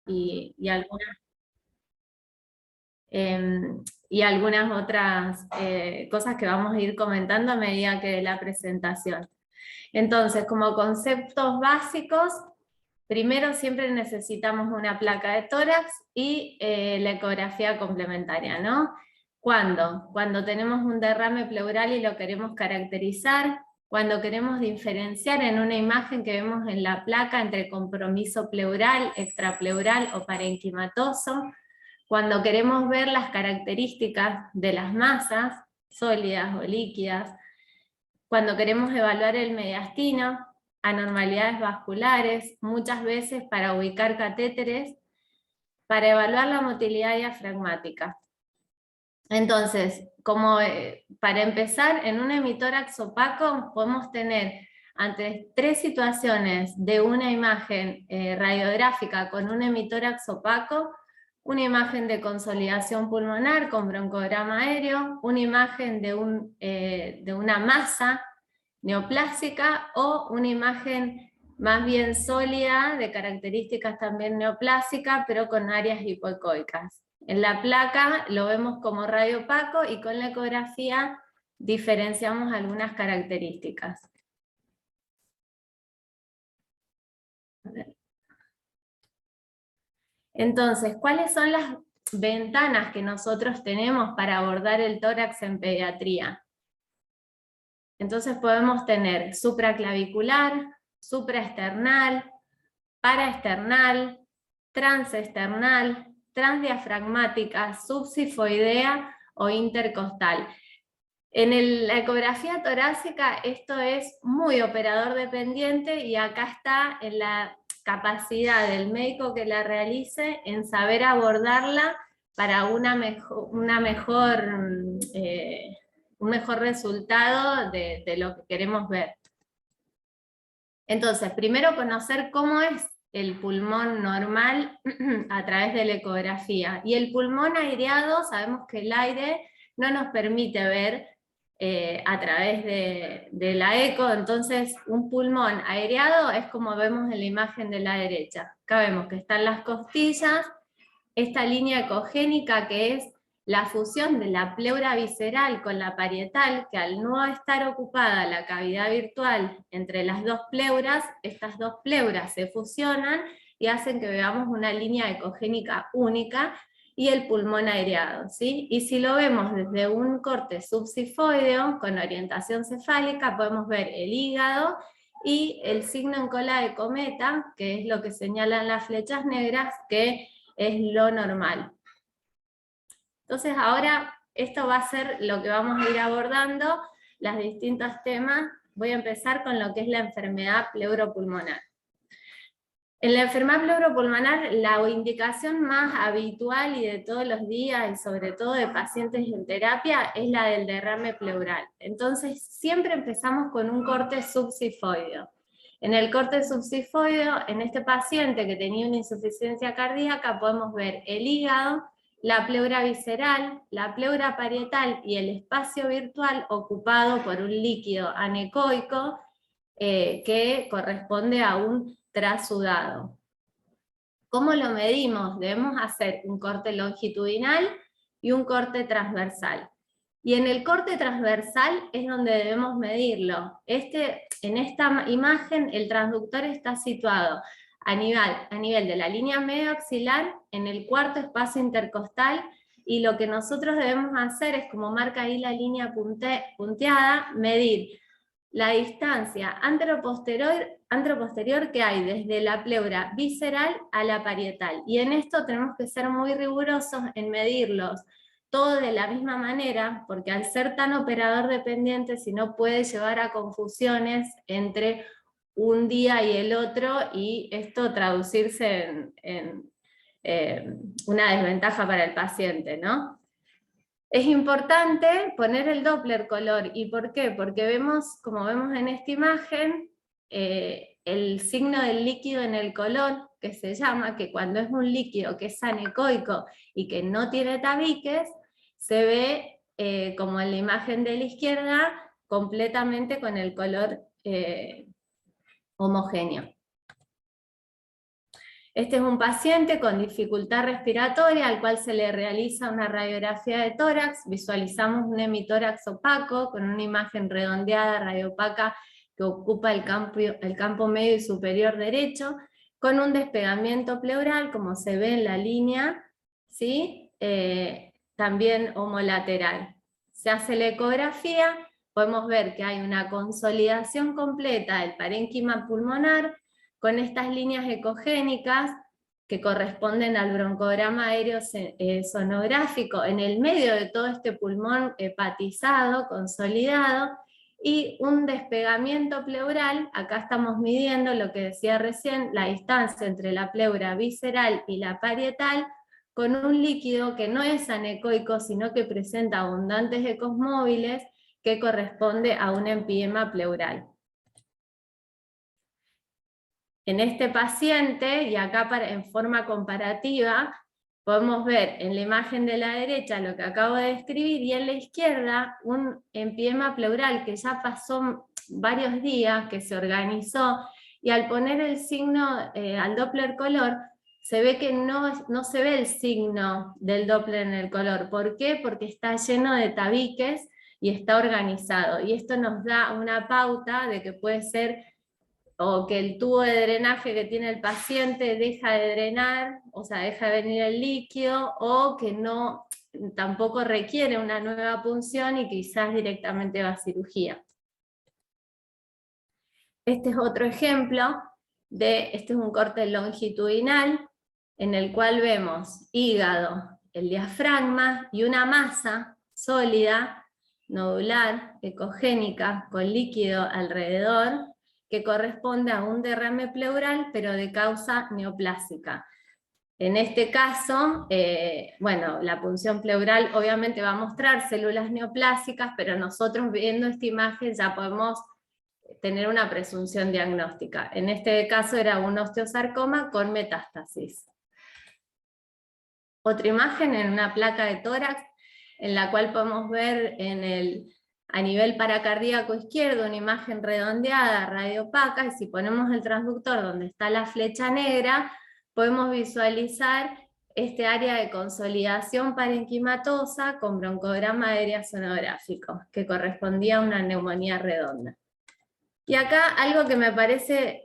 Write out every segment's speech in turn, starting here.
y y algunas otras cosas que vamos a ir comentando a medida que dé la presentación. Entonces, como conceptos básicos, primero siempre necesitamos una placa de tórax y la ecografía complementaria, ¿no? ¿Cuándo? Cuando tenemos un derrame pleural y lo queremos caracterizar, cuando queremos diferenciar en una imagen que vemos en la placa entre compromiso pleural, extrapleural o parenquimatoso, cuando queremos ver las características de las masas, sólidas o líquidas, cuando queremos evaluar el mediastino, anormalidades vasculares, muchas veces para ubicar catéteres, para evaluar la motilidad diafragmática. Entonces, para empezar, en un hemitórax opaco podemos tener ante tres situaciones de una imagen radiográfica con un hemitórax opaco, una imagen de consolidación pulmonar con broncograma aéreo, una imagen de una masa neoplásica o una imagen más bien sólida, de características también neoplásicas, pero con áreas hipoecoicas. En la placa lo vemos como radiopaco y con la ecografía diferenciamos algunas características. Entonces, ¿cuáles son las ventanas que nosotros tenemos para abordar el tórax en pediatría? Entonces podemos tener supraclavicular, supraesternal, paraesternal, transesternal, transdiafragmática, subsifoidea o intercostal. En la ecografía torácica esto es muy operador dependiente y acá está en la capacidad del médico que la realice en saber abordarla para un mejor resultado de lo que queremos ver. Entonces, primero conocer cómo es el pulmón normal a través de la ecografía. Y el pulmón aireado, sabemos que el aire no nos permite ver a través de la eco, entonces un pulmón aireado es como vemos en la imagen de la derecha. Acá vemos que están las costillas, esta línea ecogénica que es la fusión de la pleura visceral con la parietal, que al no estar ocupada la cavidad virtual entre las dos pleuras, estas dos pleuras se fusionan y hacen que veamos una línea ecogénica única y el pulmón aireado, ¿sí? Y si lo vemos desde un corte subsifoideo con orientación cefálica, podemos ver el hígado y el signo en cola de cometa, que es lo que señalan las flechas negras, que es lo normal. Entonces ahora esto va a ser lo que vamos a ir abordando, los distintos temas. Voy a empezar con lo que es la enfermedad pleuropulmonar. En la enfermedad pleuropulmonar, la indicación más habitual y de todos los días, y sobre todo de pacientes en terapia, es la del derrame pleural. Entonces, siempre empezamos con un corte subsifoideo. En el corte subsifoideo, en este paciente que tenía una insuficiencia cardíaca, podemos ver el hígado, la pleura visceral, la pleura parietal y el espacio virtual ocupado por un líquido anecoico que corresponde a un trasudado. ¿Cómo lo medimos? Debemos hacer un corte longitudinal y un corte transversal. Y en el corte transversal es donde debemos medirlo. En esta imagen el transductor está situado a nivel de la línea medio axilar, en el cuarto espacio intercostal, y lo que nosotros debemos hacer es, como marca ahí la línea punteada, medir la distancia anteroposterior que hay desde la pleura visceral a la parietal. Y en esto tenemos que ser muy rigurosos en medirlos todo de la misma manera, porque al ser tan operador dependiente, si no puede llevar a confusiones entre un día y el otro, y esto traducirse en una desventaja para el paciente, ¿no? Es importante poner el Doppler color, ¿y por qué? Porque vemos, como vemos en esta imagen, el signo del líquido en el color, que se llama, que cuando es un líquido que es anecoico y que no tiene tabiques, se ve, como en la imagen de la izquierda, completamente con el color homogéneo. Este es un paciente con dificultad respiratoria al cual se le realiza una radiografía de tórax, visualizamos un hemitórax opaco con una imagen redondeada, radiopaca, que ocupa el campo medio y superior derecho, con un despegamiento pleural, como se ve en la línea, ¿sí? También homolateral. Se hace la ecografía, podemos ver que hay una consolidación completa del parénquima pulmonar, con estas líneas ecogénicas que corresponden al broncograma aéreo sonográfico en el medio de todo este pulmón hepatizado, consolidado, y un despegamiento pleural. Acá estamos midiendo lo que decía recién, la distancia entre la pleura visceral y la parietal, con un líquido que no es anecoico, sino que presenta abundantes ecos móviles, que corresponde a un empiema pleural. En este paciente, y acá en forma comparativa, podemos ver en la imagen de la derecha lo que acabo de describir, y en la izquierda un empiema pleural que ya pasó varios días, que se organizó, y al poner el signo al Doppler color, se ve que no se ve el signo del Doppler en el color. ¿Por qué? Porque está lleno de tabiques y está organizado, y esto nos da una pauta de que puede ser o que el tubo de drenaje que tiene el paciente deja de drenar, o sea, deja de venir el líquido, o que no, tampoco requiere una nueva punción y quizás directamente va a cirugía. Este es otro ejemplo este es un corte longitudinal en el cual vemos hígado, el diafragma y una masa sólida, nodular, ecogénica, con líquido alrededor, que corresponde a un derrame pleural, pero de causa neoplásica. En este caso, bueno, la punción pleural obviamente va a mostrar células neoplásicas, pero nosotros viendo esta imagen ya podemos tener una presunción diagnóstica. En este caso era un osteosarcoma con metástasis. Otra imagen en una placa de tórax, en la cual podemos ver a nivel paracardíaco izquierdo una imagen redondeada, radiopaca, y si ponemos el transductor donde está la flecha negra, podemos visualizar este área de consolidación parenquimatosa con broncograma aéreo sonográfico, que correspondía a una neumonía redonda. Y acá algo que me parece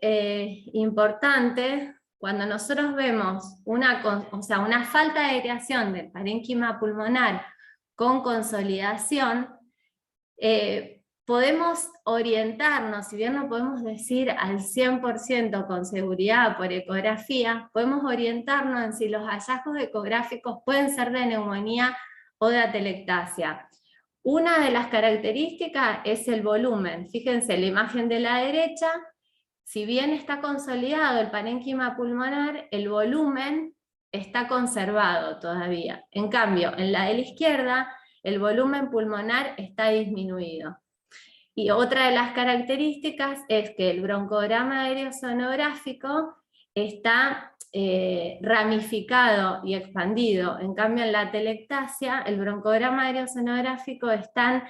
importante, cuando nosotros vemos una falta de aireación del parénquima pulmonar con consolidación, podemos orientarnos, si bien no podemos decir al 100% con seguridad por ecografía, podemos orientarnos en si los hallazgos ecográficos pueden ser de neumonía o de atelectasia. Una de las características es el volumen. Fíjense, la imagen de la derecha, si bien está consolidado el parénquima pulmonar, el volumen está conservado todavía. En cambio, en la de la izquierda, el volumen pulmonar está disminuido. Y otra de las características es que el broncograma aéreo sonográfico está ramificado y expandido. En cambio, en la atelectasia, el broncograma aéreo sonográfico están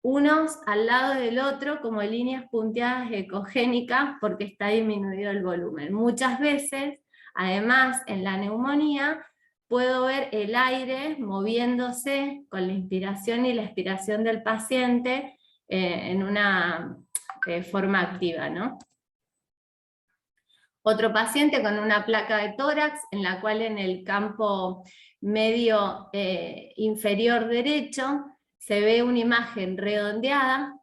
unos al lado del otro como líneas punteadas ecogénicas porque está disminuido el volumen. Muchas veces, además, en la neumonía, puedo ver el aire moviéndose con la inspiración y la expiración del paciente en una forma activa, ¿no? Otro paciente con una placa de tórax, en la cual en el campo medio inferior derecho se ve una imagen redondeada,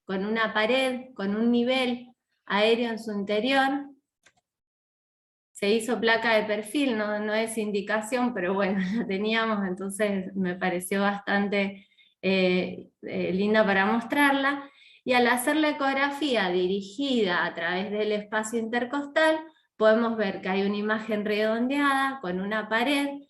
con una pared, con un nivel aéreo en su interior. Se hizo placa de perfil, no es indicación, pero bueno, la teníamos, entonces me pareció bastante linda para mostrarla. Y al hacer la ecografía dirigida a través del espacio intercostal, podemos ver que hay una imagen redondeada con una pared,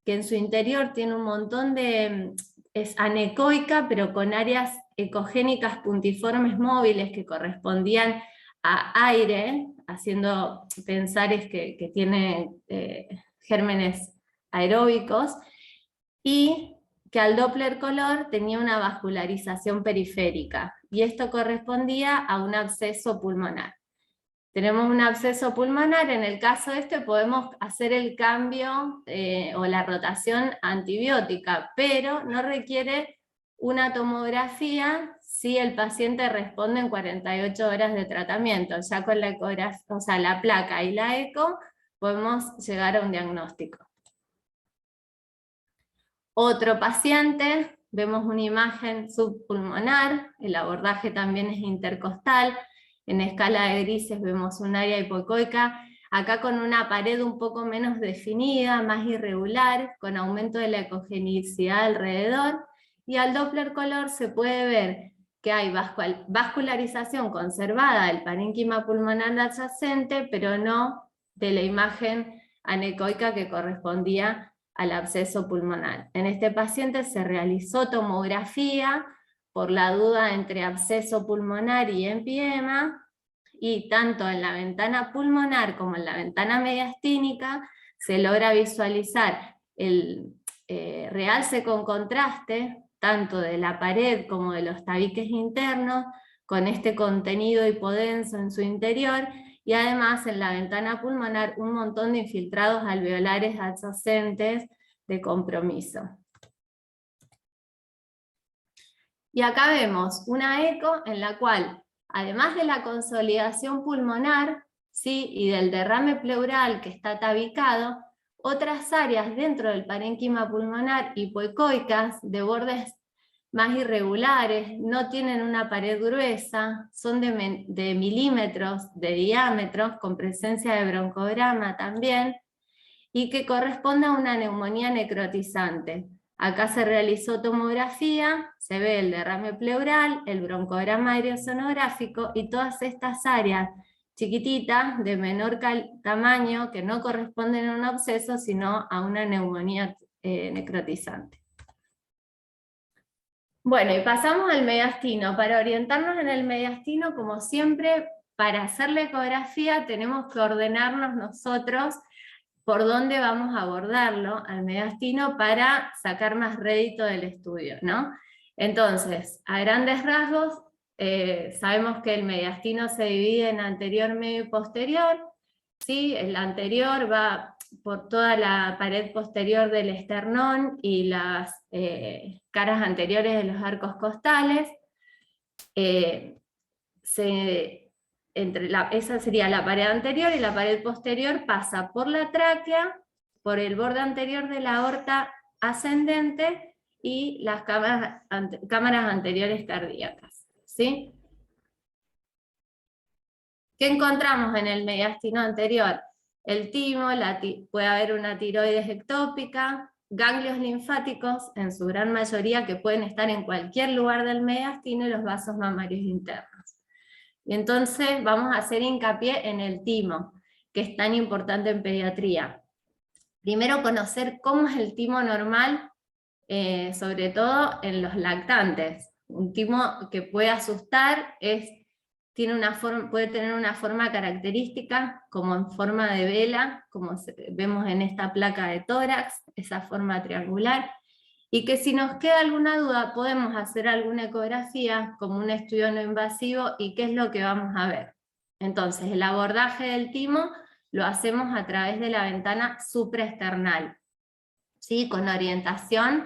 que en su interior tiene un montón es anecoica, pero con áreas ecogénicas puntiformes móviles que correspondían a aire, haciendo pensar que tiene gérmenes aeróbicos, y que al Doppler color tenía una vascularización periférica, y esto correspondía a un absceso pulmonar. tenemos un absceso pulmonar, en el caso este podemos hacer el cambio o la rotación antibiótica, pero no requiere una tomografía si el paciente responde en 48 horas de tratamiento. Ya con la ecografía, o sea, la placa y la eco, podemos llegar a un diagnóstico. Otro paciente, vemos una imagen subpulmonar, el abordaje también es intercostal, en escala de grises vemos un área hipoecoica, acá con una pared un poco menos definida, más irregular, con aumento de la ecogenicidad alrededor, y al Doppler color se puede ver que hay vascularización conservada del parénquima pulmonar adyacente, pero no de la imagen anecoica que correspondía al absceso pulmonar. En este paciente se realizó tomografía por la duda entre absceso pulmonar y empiema, y tanto en la ventana pulmonar como en la ventana mediastínica se logra visualizar el realce con contraste, tanto de la pared como de los tabiques internos, con este contenido hipodenso en su interior, y además en la ventana pulmonar un montón de infiltrados alveolares adyacentes de compromiso. Y acá vemos una eco en la cual, además de la consolidación pulmonar, ¿sí?, y del derrame pleural que está tabicado, otras áreas dentro del parénquima pulmonar hipoecoicas, de bordes más irregulares, no tienen una pared gruesa, son de milímetros de diámetro, con presencia de broncograma también, y que corresponde a una neumonía necrotizante. Acá se realizó tomografía, se ve el derrame pleural, el broncograma aerosonográfico, y todas estas áreas chiquititas, de menor tamaño, que no corresponden a un absceso, sino a una neumonía necrotizante. Bueno, y pasamos al mediastino. Para orientarnos en el mediastino, como siempre, para hacer la ecografía tenemos que ordenarnos nosotros por dónde vamos a abordarlo al mediastino para sacar más rédito del estudio, ¿no? Entonces, a grandes rasgos, sabemos que el mediastino se divide en anterior, medio y posterior, ¿sí? El anterior va por toda la pared posterior del esternón y las caras anteriores de los arcos costales. Esa sería la pared anterior, y la pared posterior pasa por la tráquea, por el borde anterior de la aorta ascendente y las cámaras anteriores cardíacas, ¿sí? ¿Qué encontramos en el mediastino anterior? El timo, puede haber una tiroides ectópica, ganglios linfáticos, en su gran mayoría, que pueden estar en cualquier lugar del mediastino, y los vasos mamarios internos. Y entonces vamos a hacer hincapié en el timo, que es tan importante en pediatría. Primero, conocer cómo es el timo normal, sobre todo en los lactantes. Un timo que puede asustar puede tener una forma característica, como en forma de vela, como vemos en esta placa de tórax, esa forma triangular, y que si nos queda alguna duda podemos hacer alguna ecografía como un estudio no invasivo. ¿Y qué es lo que vamos a ver? Entonces, el abordaje del timo lo hacemos a través de la ventana supraesternal, ¿sí?, con orientación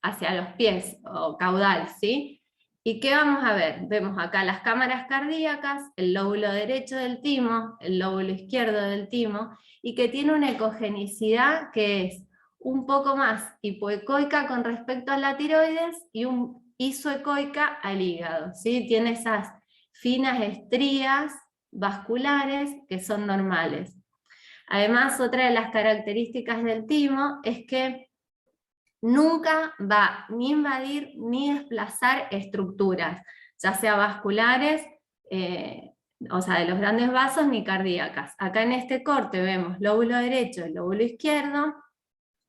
hacia los pies o caudal, ¿sí? ¿Y qué vamos a ver? Vemos acá las cámaras cardíacas, el lóbulo derecho del timo, el lóbulo izquierdo del timo, y que tiene una ecogenicidad que es un poco más hipoecoica con respecto a la tiroides y un isoecoica al hígado, ¿sí? Tiene esas finas estrías vasculares que son normales. Además, otra de las características del timo es que nunca va ni invadir ni desplazar estructuras, ya sea vasculares, o sea, de los grandes vasos, ni cardíacas. Acá en este corte vemos lóbulo derecho y lóbulo izquierdo,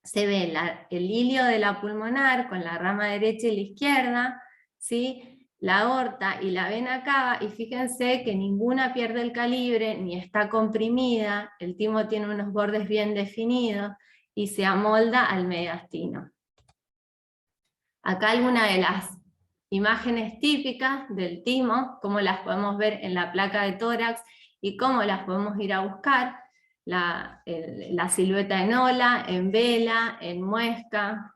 se ve el hilio de la pulmonar con la rama derecha y la izquierda, ¿sí?, la aorta y la vena cava, y fíjense que ninguna pierde el calibre ni está comprimida, el timo tiene unos bordes bien definidos y se amolda al mediastino. Acá alguna de las imágenes típicas del timo, cómo las podemos ver en la placa de tórax y cómo las podemos ir a buscar, la silueta en ola, en vela, en muesca.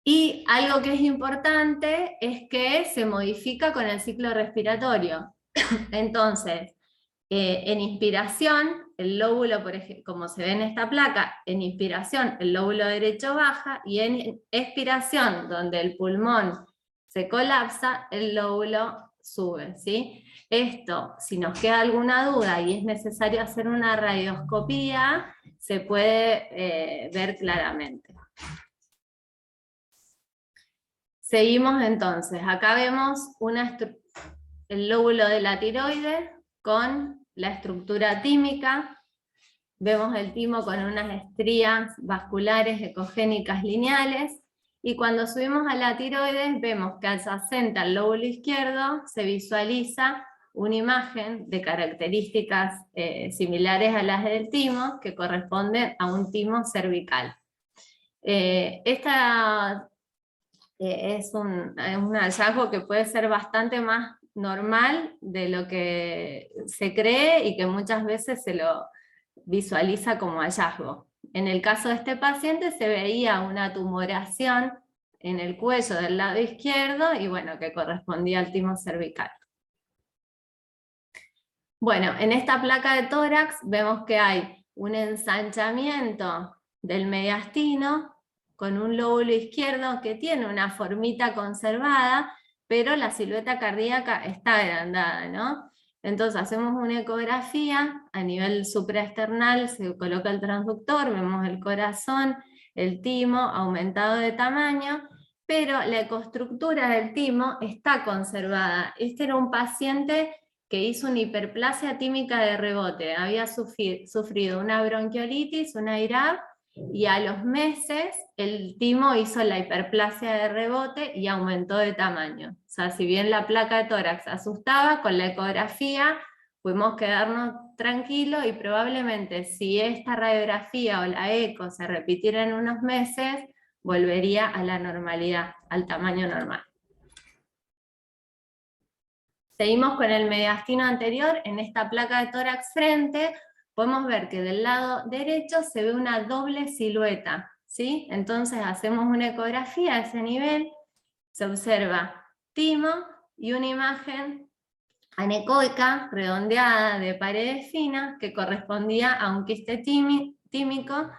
Y algo que es importante es que se modifica con el ciclo respiratorio. Entonces, en inspiración, el lóbulo, por ejemplo, como se ve en esta placa, en inspiración el lóbulo derecho baja, y en expiración, donde el pulmón se colapsa, el lóbulo sube, ¿sí? Esto, si nos queda alguna duda y es necesario hacer una radioscopía, se puede ver claramente. Seguimos entonces, acá vemos el lóbulo de la tiroides con la estructura tímica, vemos el timo con unas estrías vasculares ecogénicas lineales, y cuando subimos a la tiroides vemos que adyacente al lóbulo izquierdo se visualiza una imagen de características similares a las del timo, que corresponden a un timo cervical. Esta es un hallazgo que puede ser bastante más normal de lo que se cree y que muchas veces se lo visualiza como hallazgo. En el caso de este paciente se veía una tumoración en el cuello del lado izquierdo y bueno, que correspondía al timo cervical. Bueno, en esta placa de tórax vemos que hay un ensanchamiento del mediastino con un lóbulo izquierdo que tiene una formita conservada, pero la silueta cardíaca está agrandada, ¿no? Entonces hacemos una ecografía, a nivel supraesternal se coloca el transductor, vemos el corazón, el timo aumentado de tamaño, pero la ecoestructura del timo está conservada. Este era un paciente que hizo una hiperplasia tímica de rebote, había sufrido una bronquiolitis, una IRAP, y a los meses el timo hizo la hiperplasia de rebote y aumentó de tamaño. O sea, si bien la placa de tórax asustaba, con la ecografía pudimos quedarnos tranquilos y probablemente si esta radiografía o la eco se repitiera en unos meses, volvería a la normalidad, al tamaño normal. Seguimos con el mediastino anterior. En esta placa de tórax frente podemos ver que del lado derecho se ve una doble silueta, ¿sí? Entonces hacemos una ecografía a ese nivel, se observa timo y una imagen anecoica redondeada de paredes finas que correspondía a un quiste tímico,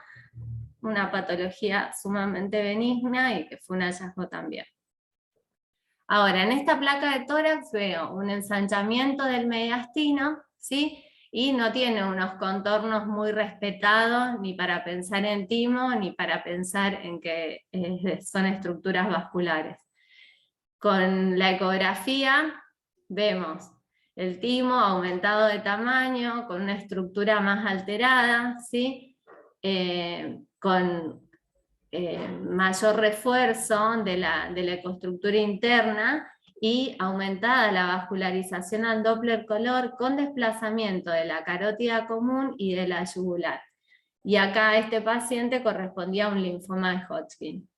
una patología sumamente benigna y que fue un hallazgo también. Ahora, en esta placa de tórax veo un ensanchamiento del mediastino, ¿sí? Y no tiene unos contornos muy respetados ni para pensar en timo, ni para pensar en que son estructuras vasculares. Con la ecografía vemos el timo aumentado de tamaño, con una estructura más alterada, ¿sí? Con mayor refuerzo de la ecoestructura interna y aumentada la vascularización al Doppler color con desplazamiento de la carótida común y de la yugular. Y acá este paciente correspondía a un linfoma de Hodgkin.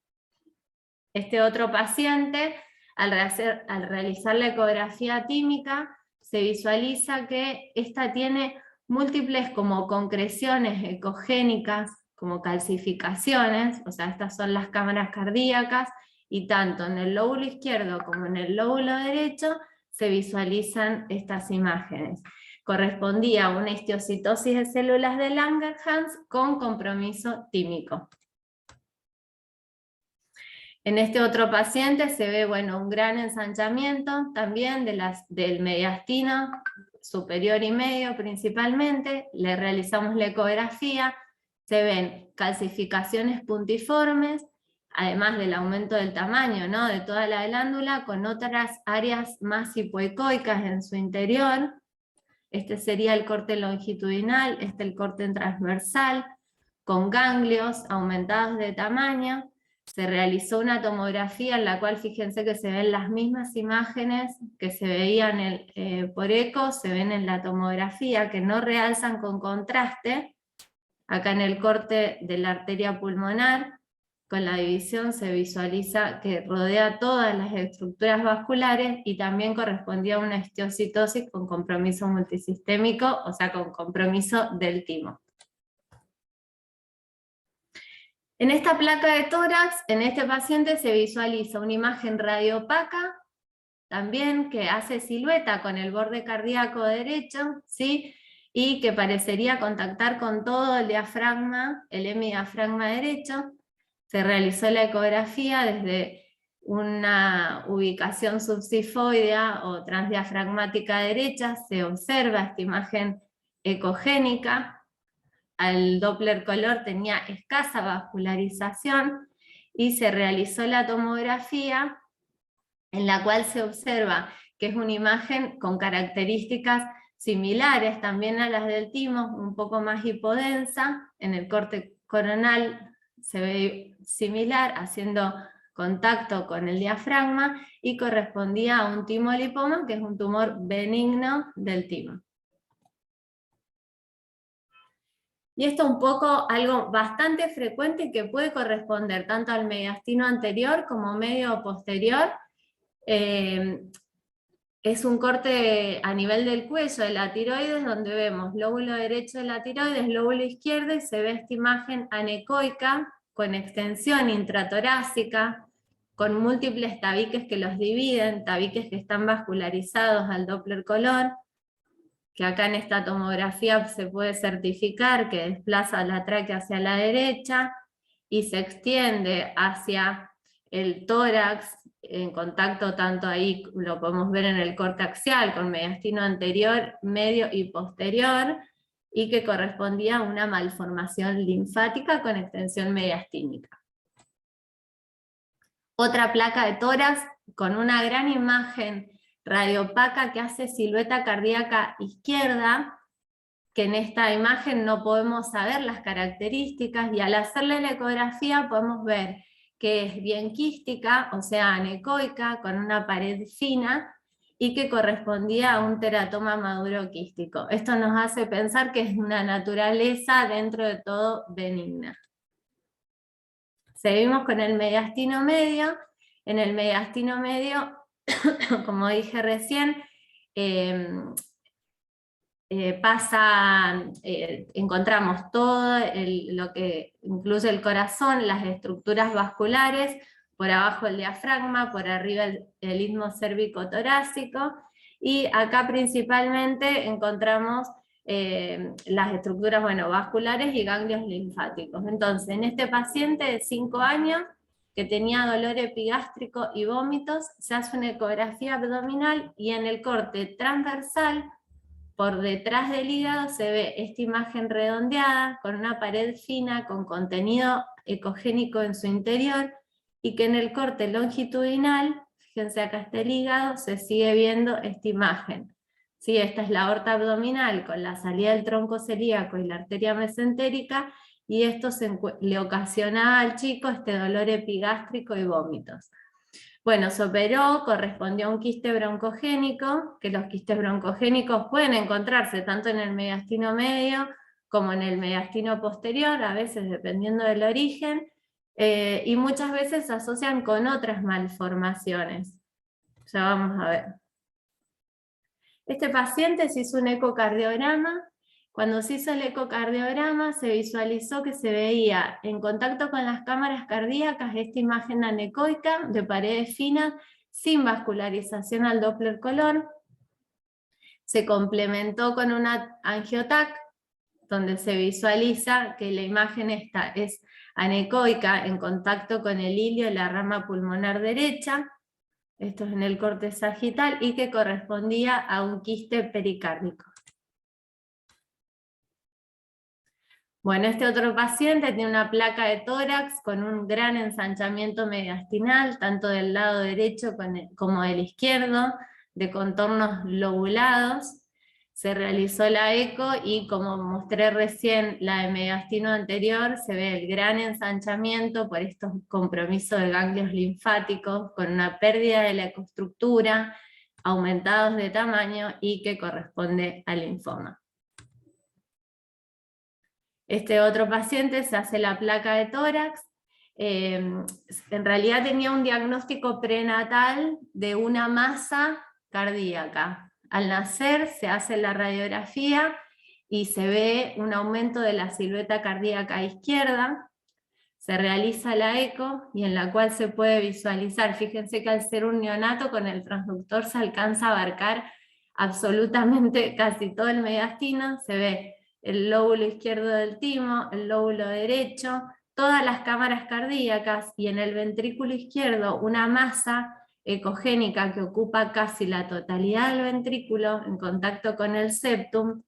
Este otro paciente, al realizar la ecografía tímica, se visualiza que esta tiene múltiples como concreciones ecogénicas, como calcificaciones, o sea, estas son las cámaras cardíacas, y tanto en el lóbulo izquierdo como en el lóbulo derecho se visualizan estas imágenes. Correspondía a una histiocytosis de células de Langerhans con compromiso tímico. En este otro paciente se ve, bueno, un gran ensanchamiento también del mediastino superior y medio principalmente. Le realizamos la ecografía, se ven calcificaciones puntiformes, además del aumento del tamaño, ¿no?, de toda la glándula, con otras áreas más hipoecoicas en su interior. Este sería el corte longitudinal, el corte transversal, con ganglios aumentados de tamaño. Se realizó una tomografía en la cual fíjense que se ven las mismas imágenes que se veían por eco, se ven en la tomografía, que no realzan con contraste. Acá en el corte de la arteria pulmonar con la división se visualiza que rodea todas las estructuras vasculares y también correspondía a una histiocytosis con compromiso multisistémico, o sea, con compromiso del timo. En esta placa de tórax, en este paciente se visualiza una imagen radiopaca, también que hace silueta con el borde cardíaco derecho, ¿sí? Y que parecería contactar con todo el diafragma, el hemidiafragma derecho. Se realizó la ecografía desde una ubicación subsifoidea o transdiafragmática derecha, se observa esta imagen ecogénica. Al Doppler color tenía escasa vascularización y se realizó la tomografía en la cual se observa que es una imagen con características similares también a las del timo, un poco más hipodensa, en el corte coronal se ve similar, haciendo contacto con el diafragma, y correspondía a un timolipoma, que es un tumor benigno del timo. Y esto es un poco algo bastante frecuente que puede corresponder tanto al mediastino anterior como medio posterior. Es un corte a nivel del cuello de la tiroides, donde vemos lóbulo derecho de la tiroides, lóbulo izquierdo, y se ve esta imagen anecoica con extensión intratorácica, con múltiples tabiques que los dividen, tabiques que están vascularizados al Doppler color, que acá en esta tomografía se puede certificar que desplaza la tráquea hacia la derecha y se extiende hacia el tórax, en contacto tanto ahí, lo podemos ver en el corte axial, con mediastino anterior, medio y posterior, y que correspondía a una malformación linfática con extensión mediastínica. Otra placa de tórax con una gran imagen radiopaca que hace silueta cardíaca izquierda, que en esta imagen no podemos saber las características, y al hacerle la ecografía podemos ver que es bien quística, o sea anecoica, con una pared fina, y que correspondía a un teratoma maduro quístico. Esto nos hace pensar que es una naturaleza dentro de todo benigna. Seguimos con el mediastino medio. En el mediastino medio, como dije recién, encontramos todo lo que incluye el corazón, las estructuras vasculares, por abajo el diafragma, por arriba el istmo cérvico-torácico, y acá principalmente encontramos las estructuras vasculares y ganglios linfáticos. Entonces, en este paciente de 5 años, que tenía dolor epigástrico y vómitos, se hace una ecografía abdominal, y en el corte transversal, por detrás del hígado, se ve esta imagen redondeada, con una pared fina, con contenido ecogénico en su interior, y que en el corte longitudinal, fíjense acá está el hígado, se sigue viendo esta imagen. ¿Sí? Esta es la aorta abdominal con la salida del tronco celíaco y la arteria mesentérica, y esto le ocasionaba al chico este dolor epigástrico y vómitos. Bueno, se operó, correspondió a un quiste broncogénico, que los quistes broncogénicos pueden encontrarse tanto en el mediastino medio como en el mediastino posterior, a veces dependiendo del origen, y muchas veces se asocian con otras malformaciones. Ya vamos a ver. Este paciente se hizo un ecocardiograma. Cuando se hizo el ecocardiograma se visualizó que se veía en contacto con las cámaras cardíacas esta imagen anecoica de paredes finas sin vascularización al Doppler color. Se complementó con una angiotac, donde se visualiza que la imagen esta es anecoica en contacto con el ilio de la rama pulmonar derecha. Esto es en el corte sagital, y que correspondía a un quiste pericárdico. Bueno, este otro paciente tiene una placa de tórax con un gran ensanchamiento mediastinal, tanto del lado derecho como del izquierdo, de contornos lobulados. Se realizó la eco y, como mostré recién la de mediastino anterior, se ve el gran ensanchamiento por estos compromisos de ganglios linfáticos, con una pérdida de la ecoestructura, aumentados de tamaño, y que corresponde al linfoma. Este otro paciente se hace la placa de tórax, en realidad tenía un diagnóstico prenatal de una masa cardíaca. Al nacer se hace la radiografía y se ve un aumento de la silueta cardíaca izquierda, se realiza la eco y en la cual se puede visualizar, fíjense que al ser un neonato con el transductor se alcanza a abarcar absolutamente casi todo el mediastino, se ve el lóbulo izquierdo del timo, el lóbulo derecho, todas las cámaras cardíacas y en el ventrículo izquierdo una masa ecogénica que ocupa casi la totalidad del ventrículo en contacto con el septum,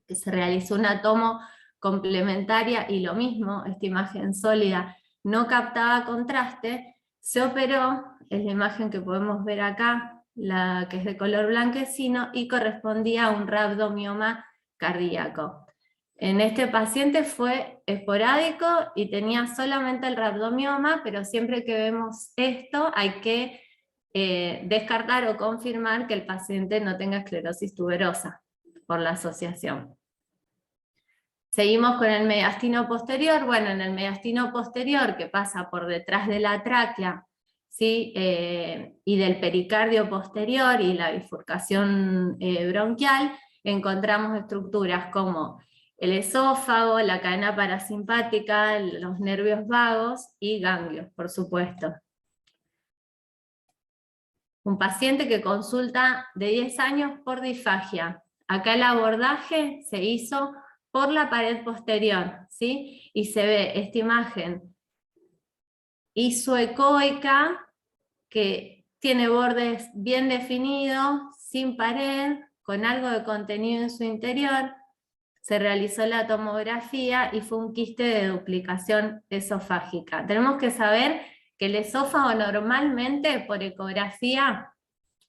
que se realizó una tomo complementaria y lo mismo, esta imagen sólida no captaba contraste, se operó, es la imagen que podemos ver acá, la que es de color blanquecino y correspondía a un rhabdomioma cardíaco. En este paciente fue esporádico y tenía solamente el rhabdomioma, pero siempre que vemos esto hay que descartar o confirmar que el paciente no tenga esclerosis tuberosa por la asociación. Seguimos con el mediastino posterior. Bueno, en el mediastino posterior, que pasa por detrás de la tráquea, ¿sí? Y del pericardio posterior y la bifurcación bronquial, encontramos estructuras como el esófago, la cadena parasimpática, los nervios vagos y ganglios, por supuesto. Un paciente que consulta de 10 años por disfagia. Acá el abordaje se hizo por la pared posterior, ¿sí? Y se ve esta imagen isoecoica que tiene bordes bien definidos, sin pared, con algo de contenido en su interior. Se realizó la tomografía y fue un quiste de duplicación esofágica. Tenemos que saber que el esófago normalmente por ecografía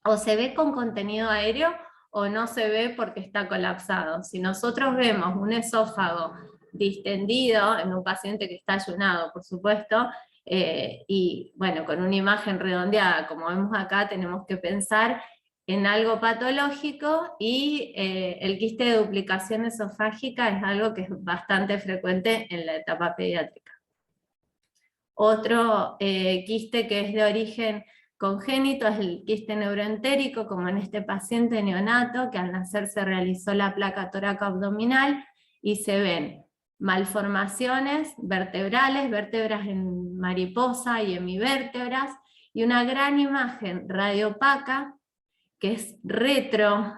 o se ve con contenido aéreo o no se ve porque está colapsado. Si nosotros vemos un esófago distendido en un paciente que está ayunado, por supuesto, y bueno, con una imagen redondeada como vemos acá, tenemos que pensar en algo patológico y el quiste de duplicación esofágica es algo que es bastante frecuente en la etapa pediátrica. Otro quiste que es de origen congénito es el quiste neuroentérico, como en este paciente neonato, que al nacer se realizó la placa toracoabdominal y se ven malformaciones vertebrales, vértebras en mariposa y hemivértebras, y una gran imagen radiopaca, que es retro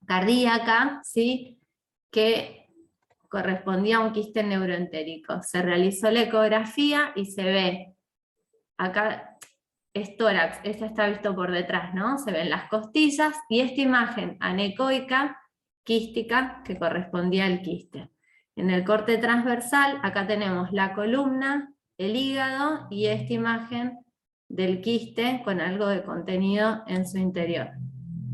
cardíaca, ¿sí? Que correspondía a un quiste neuroentérico. Se realizó la ecografía y se ve, acá es tórax, este está visto por detrás, ¿no? Se ven las costillas y esta imagen anecoica, quística, que correspondía al quiste. En el corte transversal, acá tenemos la columna, el hígado y esta imagen del quiste con algo de contenido en su interior.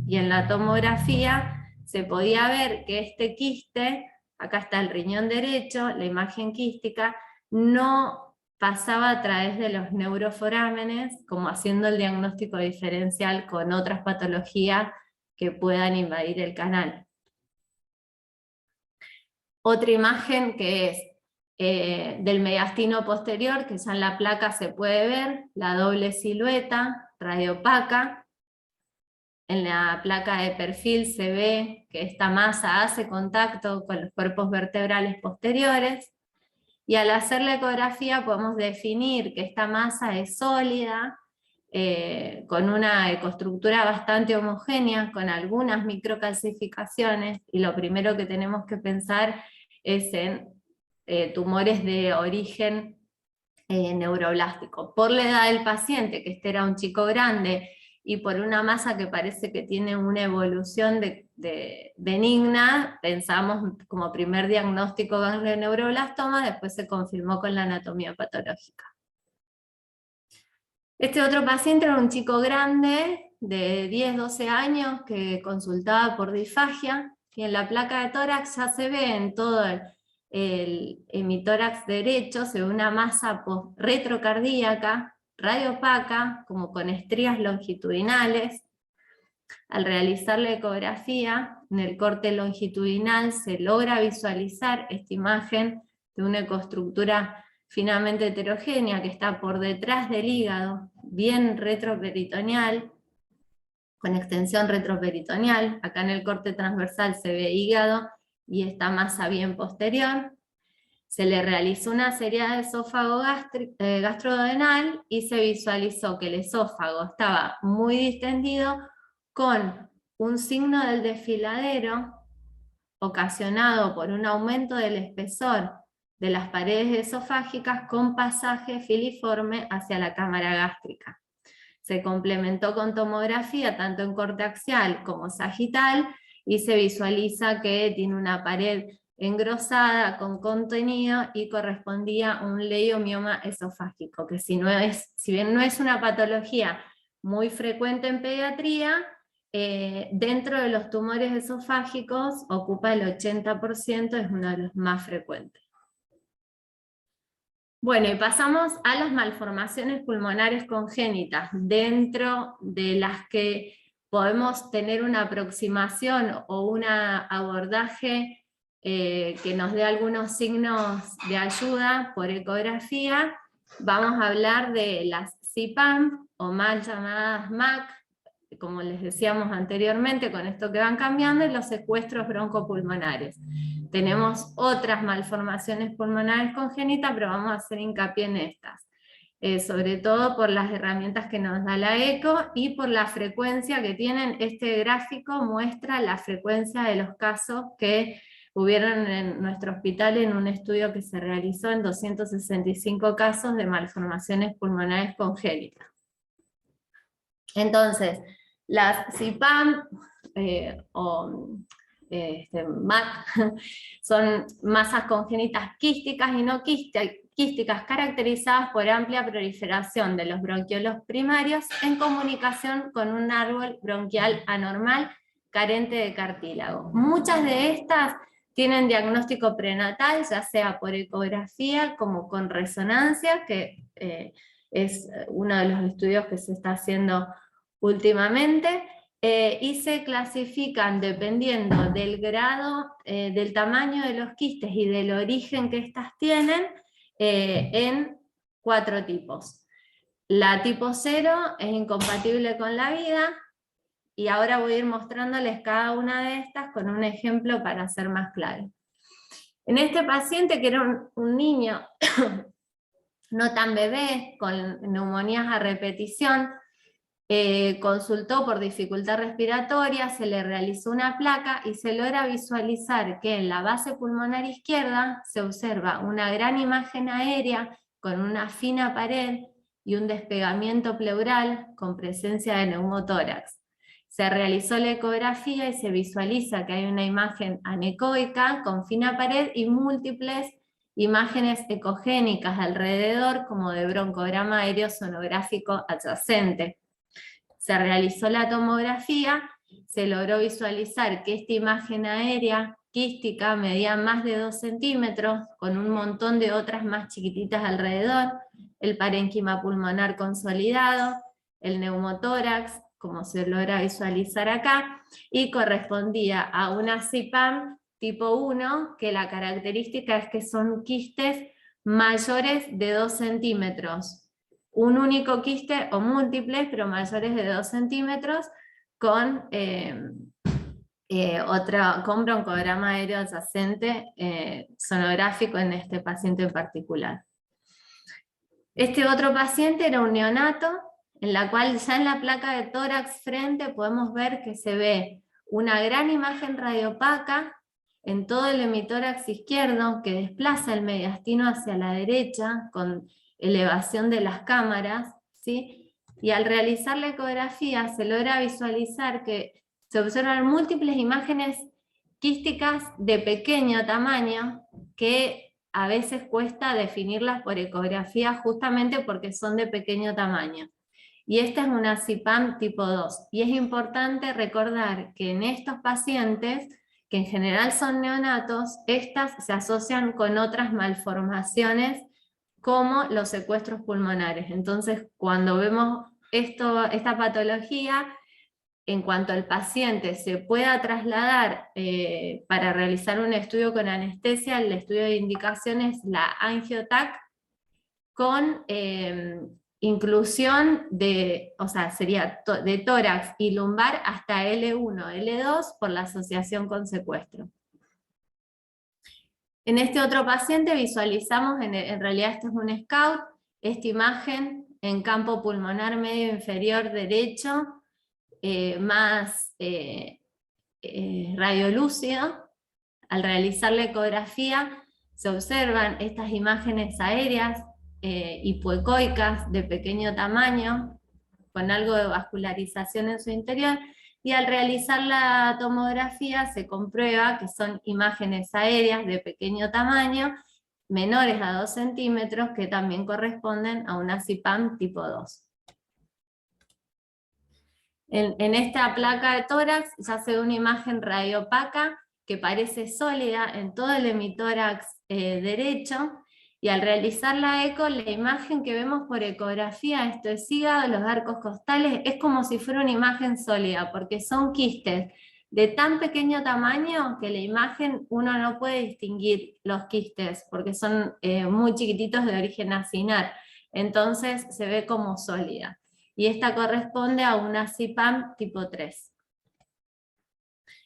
Y en la tomografía se podía ver que este quiste, acá está el riñón derecho, la imagen quística, no pasaba a través de los neuroforámenes, como haciendo el diagnóstico diferencial con otras patologías que puedan invadir el canal. Otra imagen que es del mediastino posterior, que ya en la placa se puede ver, la doble silueta, radiopaca. En la placa de perfil se ve que esta masa hace contacto con los cuerpos vertebrales posteriores, y al hacer la ecografía podemos definir que esta masa es sólida, con una ecoestructura bastante homogénea, con algunas microcalcificaciones, y lo primero que tenemos que pensar es en tumores de origen neuroblástico. Por la edad del paciente, que este era un chico grande, y por una masa que parece que tiene una evolución benigna, pensamos como primer diagnóstico ganglioneuroblastoma, después se confirmó con la anatomía patológica. Este otro paciente era un chico grande, de 10-12 años, que consultaba por disfagia, y en la placa de tórax ya se ve en todo el hemitórax derecho, se ve una masa retrocardíaca, radiopaca, como con estrías longitudinales. Al realizar la ecografía, en el corte longitudinal se logra visualizar esta imagen de una ecoestructura finamente heterogénea que está por detrás del hígado, bien retroperitoneal, con extensión retroperitoneal. Acá en el corte transversal se ve hígado y esta masa bien posterior. Se le realizó una serie de esófago gastrodenal y se visualizó que el esófago estaba muy distendido con un signo del desfiladero ocasionado por un aumento del espesor de las paredes esofágicas con pasaje filiforme hacia la cámara gástrica. Se complementó con tomografía tanto en corte axial como sagital y se visualiza que tiene una pared engrosada con contenido y correspondía a un leiomioma esofágico, que si bien no es una patología muy frecuente en pediatría, dentro de los tumores esofágicos ocupa el 80%, es uno de los más frecuentes. Bueno, y pasamos a las malformaciones pulmonares congénitas, dentro de las que podemos tener una aproximación o un abordaje que nos dé algunos signos de ayuda por ecografía. Vamos a hablar de las CPAM, o mal llamadas MAC, como les decíamos anteriormente, con esto que van cambiando, y los secuestros broncopulmonares. Tenemos otras malformaciones pulmonares congénitas, pero vamos a hacer hincapié en estas. Sobre todo por las herramientas que nos da la eco y por la frecuencia que tienen. Este gráfico muestra la frecuencia de los casos que hubieron en nuestro hospital en un estudio que se realizó en 265 casos de malformaciones pulmonares congénitas. Entonces, las CPAM o MAC son masas congénitas quísticas y no quísticas, caracterizadas por amplia proliferación de los bronquiolos primarios en comunicación con un árbol bronquial anormal carente de cartílago. Muchas de estas tienen diagnóstico prenatal, ya sea por ecografía como con resonancia, que es uno de los estudios que se está haciendo últimamente, y se clasifican dependiendo del grado, del tamaño de los quistes y del origen que éstas tienen, en 4 tipos. La tipo 0 es incompatible con la vida, y ahora voy a ir mostrándoles cada una de estas con un ejemplo para ser más claro. En este paciente, que era un niño no tan bebé, con neumonías a repetición, consultó por dificultad respiratoria, se le realizó una placa y se logra visualizar que en la base pulmonar izquierda se observa una gran imagen aérea con una fina pared y un despegamiento pleural con presencia de neumotórax. Se realizó la ecografía y se visualiza que hay una imagen anecoica con fina pared y múltiples imágenes ecogénicas alrededor, como de broncograma aéreo sonográfico adyacente. Se realizó la tomografía, se logró visualizar que esta imagen aérea quística medía más de 2 centímetros, con un montón de otras más chiquititas alrededor, el parénquima pulmonar consolidado, el neumotórax, como se logra visualizar acá, y correspondía a una CPAM tipo 1, que la característica es que son quistes mayores de 2 centímetros. Un único quiste o múltiples, pero mayores de 2 centímetros, con broncograma aéreo adyacente sonográfico en este paciente en particular. Este otro paciente era un neonato, en la cual ya en la placa de tórax frente podemos ver que se ve una gran imagen radiopaca en todo el hemitórax izquierdo, que desplaza el mediastino hacia la derecha, con elevación de las cámaras, ¿sí? Y al realizar la ecografía se logra visualizar que se observan múltiples imágenes quísticas de pequeño tamaño, que a veces cuesta definirlas por ecografía justamente porque son de pequeño tamaño. Y esta es una CPAM tipo 2. Y es importante recordar que en estos pacientes, que en general son neonatos, estas se asocian con otras malformaciones como los secuestros pulmonares. Entonces, cuando vemos esta patología, en cuanto el paciente se pueda trasladar para realizar un estudio con anestesia, el estudio de indicación es la angiotac con inclusión de, o sea, sería de tórax y lumbar hasta L1, L2 por la asociación con secuestro. En este otro paciente visualizamos, en realidad este es un scout, esta imagen en campo pulmonar medio inferior derecho, más radiolúcido. Al realizar la ecografía se observan estas imágenes aéreas hipoecoicas de pequeño tamaño, con algo de vascularización en su interior, y al realizar la tomografía se comprueba que son imágenes aéreas de pequeño tamaño, menores a 2 centímetros, que también corresponden a una CIPAM tipo 2. En esta placa de tórax ya se ve una imagen radiopaca que parece sólida en todo el hemitórax derecho, y al realizar la eco, la imagen que vemos por ecografía, esto es hígado, los arcos costales, es como si fuera una imagen sólida, porque son quistes de tan pequeño tamaño que la imagen uno no puede distinguir los quistes, porque son muy chiquititos de origen acinar, entonces se ve como sólida. Y esta corresponde a una CIPAM tipo 3.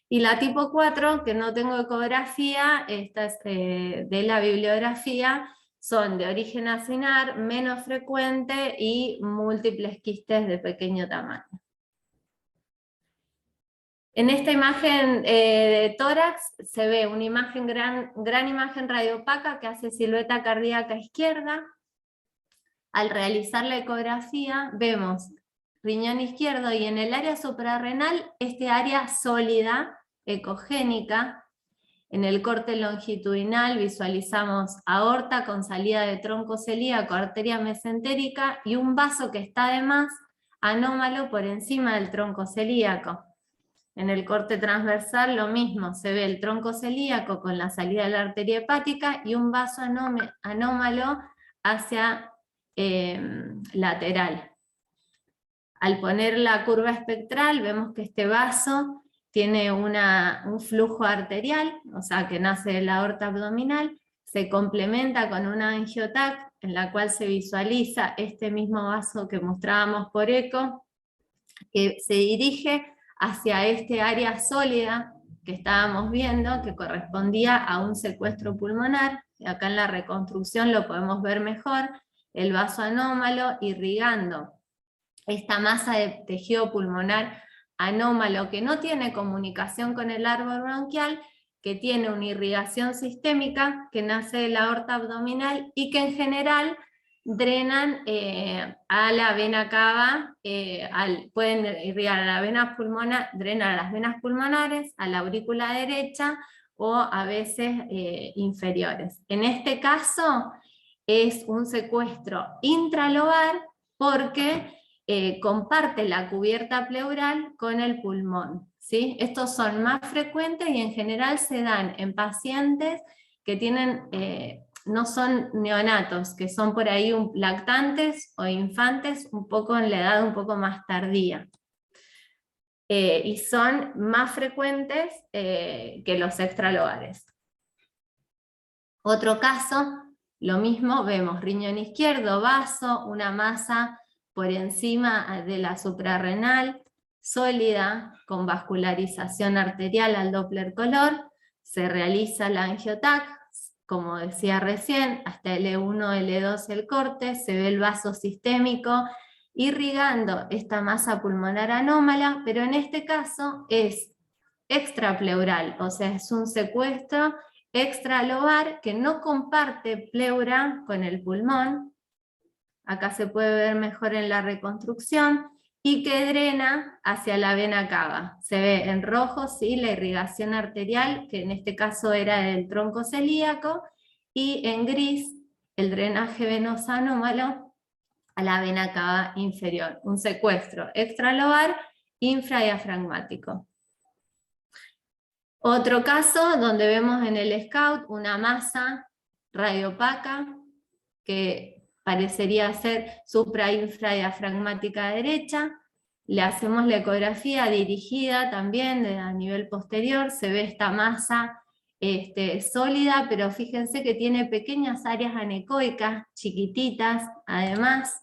Y la tipo 4, que no tengo ecografía, esta es de la bibliografía, son de origen acinar, menos frecuente y múltiples quistes de pequeño tamaño. En esta imagen de tórax se ve una imagen gran imagen radiopaca que hace silueta cardíaca izquierda. Al realizar la ecografía vemos riñón izquierdo y en el área suprarrenal este área sólida, ecogénica. En el corte longitudinal visualizamos aorta con salida de tronco celíaco, arteria mesentérica y un vaso que está además anómalo por encima del tronco celíaco. En el corte transversal lo mismo, se ve el tronco celíaco con la salida de la arteria hepática y un vaso anómalo hacia lateral. Al poner la curva espectral vemos que este vaso tiene un flujo arterial, o sea que nace de la aorta abdominal, se complementa con una angiotac en la cual se visualiza este mismo vaso que mostrábamos por eco, que se dirige hacia este área sólida que estábamos viendo, que correspondía a un secuestro pulmonar, y acá en la reconstrucción lo podemos ver mejor, el vaso anómalo irrigando esta masa de tejido pulmonar anómalo que no tiene comunicación con el árbol bronquial, que tiene una irrigación sistémica que nace de la aorta abdominal y que en general drenan a la vena cava, pueden irrigar a la vena pulmonar, drenan a las venas pulmonares, a la aurícula derecha o a veces inferiores. En este caso es un secuestro intralobar porque comparte la cubierta pleural con el pulmón, ¿sí? Estos son más frecuentes y en general se dan en pacientes que tienen, no son neonatos, que son por ahí lactantes o infantes un poco en la edad un poco más tardía. Y son más frecuentes que los extralobares. Otro caso, lo mismo, vemos riñón izquierdo, vaso, una masa por encima de la suprarrenal, sólida, con vascularización arterial al Doppler color, se realiza la angiotac, como decía recién, hasta L1, L2 el corte, se ve el vaso sistémico irrigando esta masa pulmonar anómala, pero en este caso es extrapleural, o sea, es un secuestro extralobar que no comparte pleura con el pulmón, acá se puede ver mejor en la reconstrucción, y que drena hacia la vena cava. Se ve en rojo, ¿sí?, la irrigación arterial, que en este caso era del tronco celíaco, y en gris el drenaje venoso anómalo a la vena cava inferior. Un secuestro extralobar infradiafragmático. Otro caso donde vemos en el SCOUT una masa radiopaca que parecería ser supra-infradiafragmática derecha, le hacemos la ecografía dirigida también a nivel posterior, se ve esta masa sólida, pero fíjense que tiene pequeñas áreas anecoicas, chiquititas, además.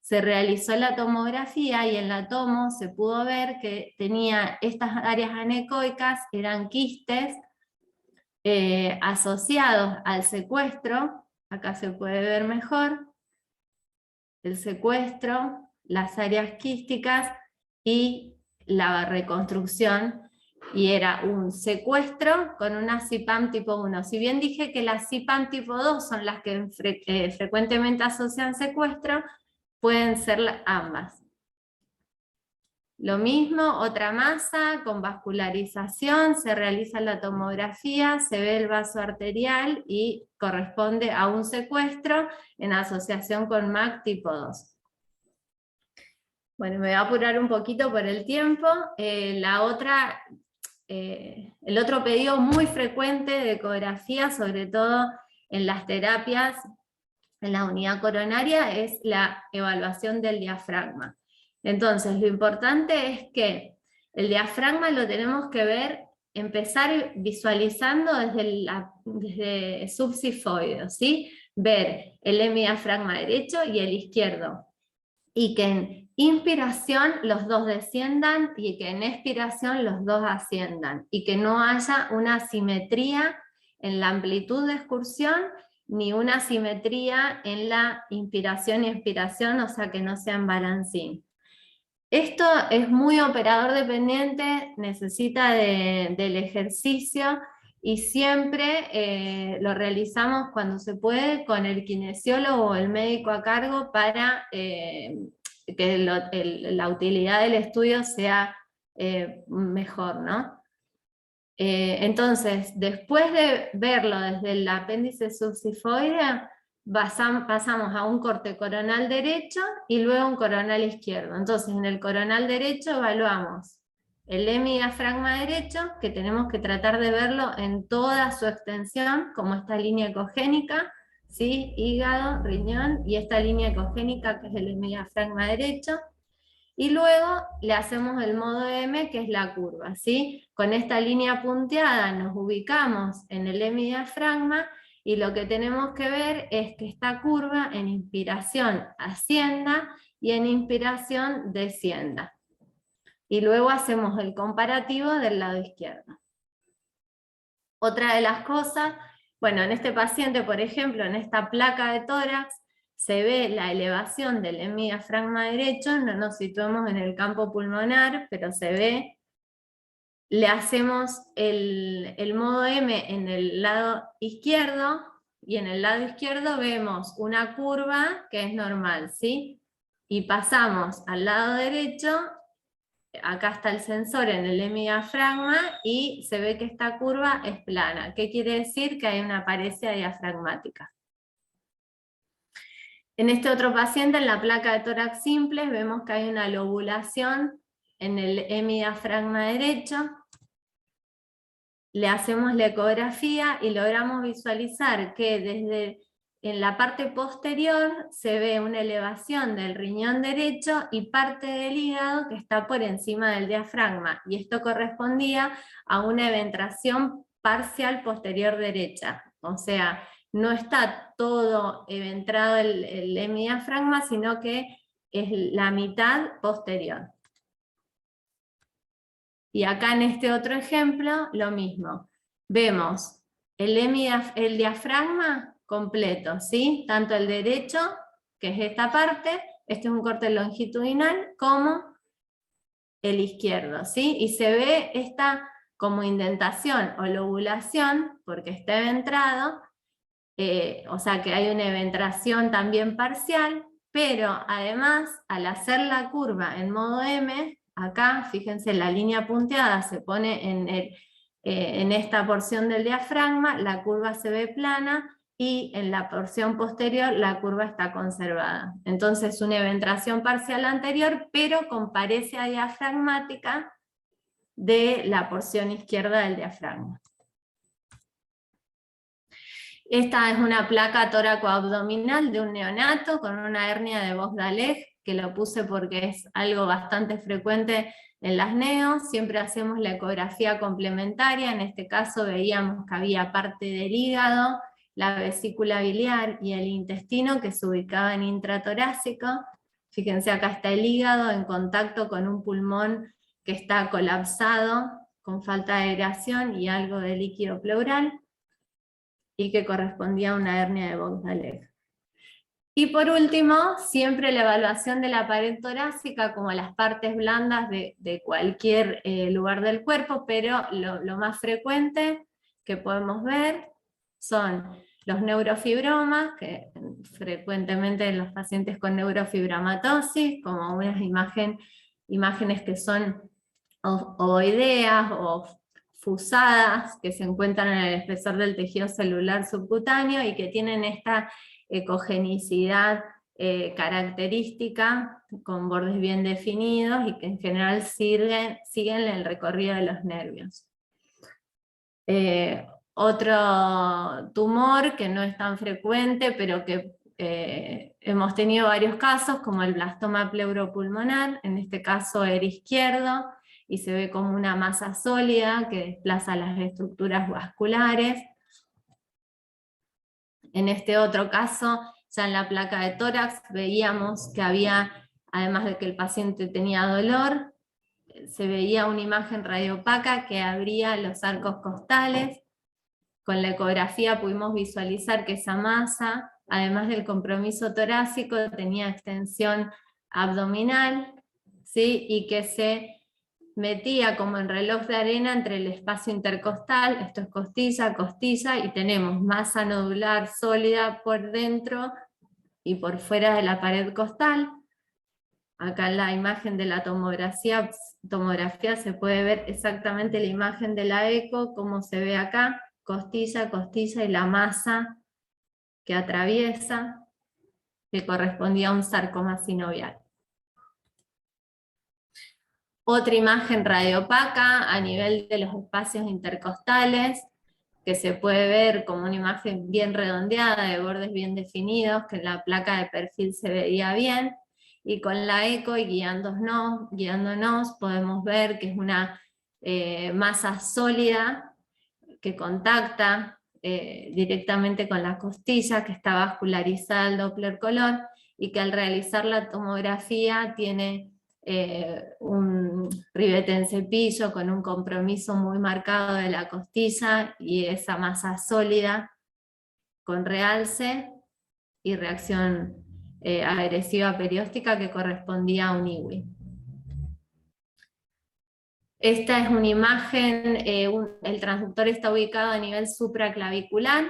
Se realizó la tomografía y en la tomo se pudo ver que tenía estas áreas anecoicas, eran quistes asociados al secuestro, acá se puede ver mejor, el secuestro, las áreas quísticas y la reconstrucción, y era un secuestro con una CIPAM tipo 1. Si bien dije que las CIPAM tipo 2 son las que frecuentemente asocian secuestro, pueden ser ambas. Lo mismo, otra masa con vascularización, se realiza la tomografía, se ve el vaso arterial y corresponde a un secuestro en asociación con MAC tipo 2. Bueno, me voy a apurar un poquito por el tiempo. El otro pedido muy frecuente de ecografía, sobre todo en las terapias en la unidad coronaria, es la evaluación del diafragma. Entonces, lo importante es que el diafragma lo tenemos que ver, empezar visualizando desde subsifoideo, ¿sí? Ver el hemidiafragma derecho y el izquierdo, y que en inspiración los dos desciendan y que en expiración los dos asciendan, y que no haya una simetría en la amplitud de excursión ni una simetría en la inspiración y expiración, o sea que no sean balancín. Esto es muy operador dependiente, necesita del ejercicio, y siempre lo realizamos cuando se puede con el kinesiólogo o el médico a cargo para que la utilidad del estudio sea mejor, ¿no? Entonces, después de verlo desde el apéndice subsifoideo, pasamos a un corte coronal derecho y luego un coronal izquierdo. Entonces, en el coronal derecho evaluamos el hemidiafragma derecho, que tenemos que tratar de verlo en toda su extensión, como esta línea ecogénica, ¿sí? Hígado, riñón, y esta línea ecogénica que es el hemidiafragma derecho. Y luego le hacemos el modo M, que es la curva, ¿sí? Con esta línea punteada nos ubicamos en el hemidiafragma, y lo que tenemos que ver es que esta curva en inspiración ascienda y en inspiración descienda. Y luego hacemos el comparativo del lado izquierdo. Otra de las cosas, bueno, en este paciente, por ejemplo, en esta placa de tórax, se ve la elevación del hemidiafragma derecho, no nos situemos en el campo pulmonar, pero se ve. Le hacemos el modo M en el lado izquierdo, y en el lado izquierdo vemos una curva que es normal, ¿sí? Y pasamos al lado derecho, acá está el sensor en el hemidiafragma, y se ve que esta curva es plana. ¿Qué quiere decir? Que hay una paresia diafragmática. En este otro paciente, en la placa de tórax simple, vemos que hay una lobulación en el hemidiafragma derecho. Le hacemos la ecografía y logramos visualizar que en la parte posterior se ve una elevación del riñón derecho y parte del hígado que está por encima del diafragma, y esto correspondía a una eventración parcial posterior derecha, o sea, no está todo eventrado el hemidiafragma, sino que es la mitad posterior. Y acá en este otro ejemplo, lo mismo. Vemos el diafragma completo, ¿sí? Tanto el derecho, que es esta parte, este es un corte longitudinal, como el izquierdo, ¿sí? Y se ve esta como indentación o lobulación, porque está eventrado, o sea que hay una eventración también parcial, pero además, al hacer la curva en modo M, acá, fíjense, la línea punteada se pone en esta porción del diafragma, la curva se ve plana, y en la porción posterior la curva está conservada. Entonces, una eventración parcial anterior, pero con paresia diafragmática de la porción izquierda del diafragma. Esta es una placa tóraco-abdominal de un neonato con una hernia de Bos-Dalecht que lo puse porque es algo bastante frecuente en las neos. Siempre hacemos la ecografía complementaria, en este caso veíamos que había parte del hígado, la vesícula biliar y el intestino que se ubicaban intratorácico. Fíjense, acá está el hígado en contacto con un pulmón que está colapsado, con falta de aireación y algo de líquido pleural, y que correspondía a una hernia de Bogdaleg. Y por último, siempre la evaluación de la pared torácica como las partes blandas de cualquier lugar del cuerpo, pero lo más frecuente que podemos ver son los neurofibromas, que frecuentemente en los pacientes con neurofibromatosis, como unas imágenes que son ovoideas o fusadas, que se encuentran en el espesor del tejido celular subcutáneo y que tienen esta ecogenicidad característica, con bordes bien definidos y que en general siguen el recorrido de los nervios. Otro tumor que no es tan frecuente, pero que hemos tenido varios casos, como el blastoma pleuropulmonar, en este caso era izquierdo, y se ve como una masa sólida que desplaza las estructuras vasculares. En este otro caso, ya en la placa de tórax, veíamos que había, además de que el paciente tenía dolor, se veía una imagen radiopaca que abría los arcos costales. Con la ecografía pudimos visualizar que esa masa, además del compromiso torácico, tenía extensión abdominal, ¿sí? Y que se metía como en reloj de arena entre el espacio intercostal, esto es costilla, costilla, y tenemos masa nodular sólida por dentro y por fuera de la pared costal. Acá en la imagen de la tomografía se puede ver exactamente la imagen de la eco, como se ve acá, costilla, costilla y la masa que atraviesa, que correspondía a un sarcoma sinovial. Otra imagen radiopaca a nivel de los espacios intercostales, que se puede ver como una imagen bien redondeada, de bordes bien definidos, que en la placa de perfil se veía bien, y con la eco y guiándonos podemos ver que es una masa sólida que contacta directamente con la costilla, que está vascularizada al Doppler color, y que al realizar la tomografía tiene un ribete en cepillo con un compromiso muy marcado de la costilla y esa masa sólida con realce y reacción agresiva perióstica que correspondía a un IWI. Esta es una imagen, el transductor está ubicado a nivel supraclavicular,